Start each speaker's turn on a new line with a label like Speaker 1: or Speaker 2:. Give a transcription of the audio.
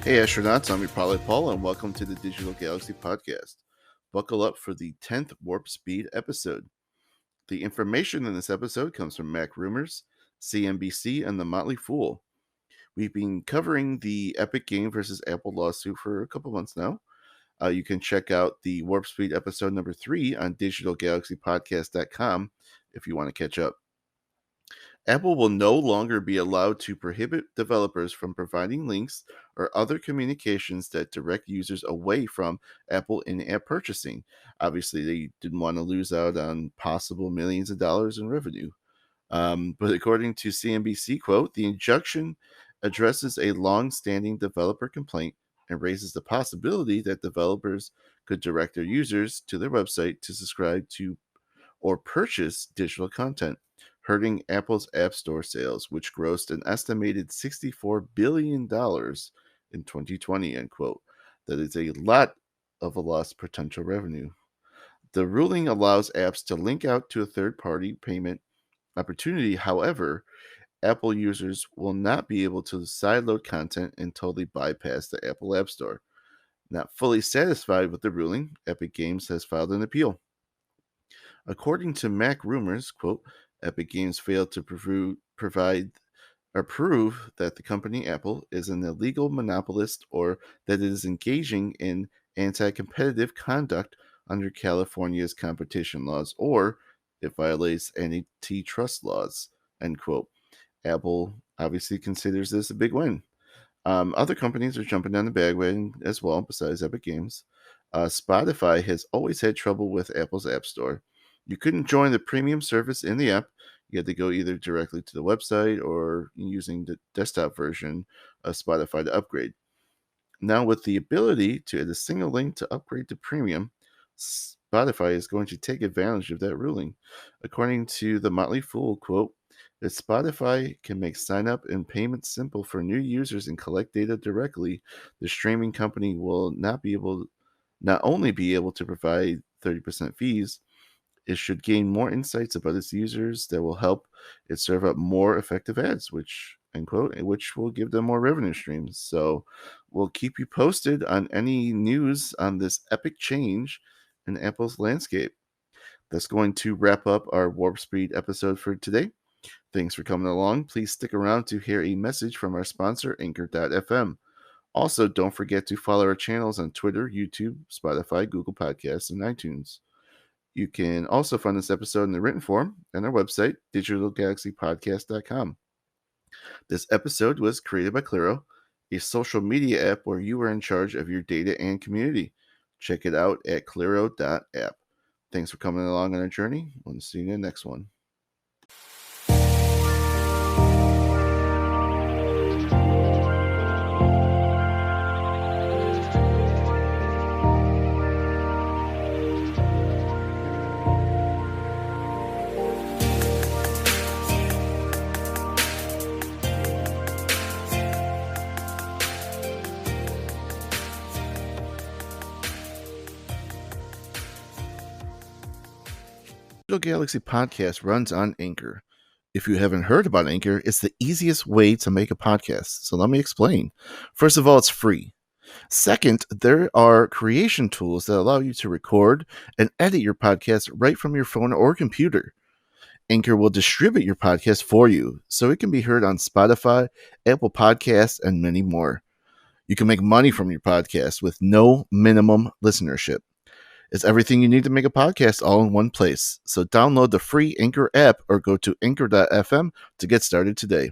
Speaker 1: Hey astronauts, I'm your pilot Paul, and welcome to the Digital Galaxy Podcast. Buckle up for the 10th Warpspeed episode. The information in this episode comes from Mac Rumors, CNBC, and The Motley Fool. We've been covering the Epic Game versus Apple lawsuit for a couple months now. You can check out the Warpspeed episode number 3 on digitalgalaxypodcast.com if you want to catch up. Apple will no longer be allowed to prohibit developers from providing links or other communications that direct users away from Apple in-app purchasing. Obviously, they didn't want to lose out on possible millions of dollars in revenue. But according to CNBC, quote, the injunction addresses a long-standing developer complaint and raises the possibility that developers could direct their users to their website to subscribe to or purchase digital content, hurting Apple's App Store sales, which grossed an estimated $64 billion in 2020, end quote. That is a lot of a lost potential revenue. The ruling allows apps to link out to a third-party payment opportunity. However, Apple users will not be able to sideload content until they bypass the Apple App Store. Not fully satisfied with the ruling, Epic Games has filed an appeal. According to Mac Rumors, quote, Epic Games failed to prove that the company Apple is an illegal monopolist or that it is engaging in anti-competitive conduct under California's competition laws or it violates antitrust laws, end quote. Apple obviously considers this a big win. Other companies are jumping on the bandwagon as well, besides Epic Games. Spotify has always had trouble with Apple's App Store. You couldn't join the premium service in the app. You had to go either directly to the website or using the desktop version of Spotify to upgrade. Now, with the ability to add a single link to upgrade to premium, Spotify is going to take advantage of that ruling. According to the Motley Fool, quote, if Spotify can make sign up and payment simple for new users and collect data directly, the streaming company will not only be able to provide 30% fees, it should gain more insights about its users that will help it serve up more effective ads, which, end quote, which will give them more revenue streams. So we'll keep you posted on any news on this epic change in Apple's landscape. That's going to wrap up our Warpspeed episode for today. Thanks for coming along. Please stick around to hear a message from our sponsor, Anchor.fm. Also, don't forget to follow our channels on Twitter, YouTube, Spotify, Google Podcasts, and iTunes. You can also find this episode in the written form on our website, digitalgalaxypodcast.com. This episode was created by Claro, a social media app where you are in charge of your data and community. Check it out at claro.app. Thanks for coming along on our journey. We'll see you in the next one. Digital Galaxy Podcast runs on Anchor. If you haven't heard about Anchor, it's the easiest way to make a podcast. So let me explain. First of all, it's free. Second, there are creation tools that allow you to record and edit your podcast right from your phone or computer. Anchor will distribute your podcast for you, so it can be heard on Spotify, Apple Podcasts, and many more. You can make money from your podcast with no minimum listenership. It's everything you need to make a podcast all in one place. So download the free Anchor app or go to anchor.fm to get started today.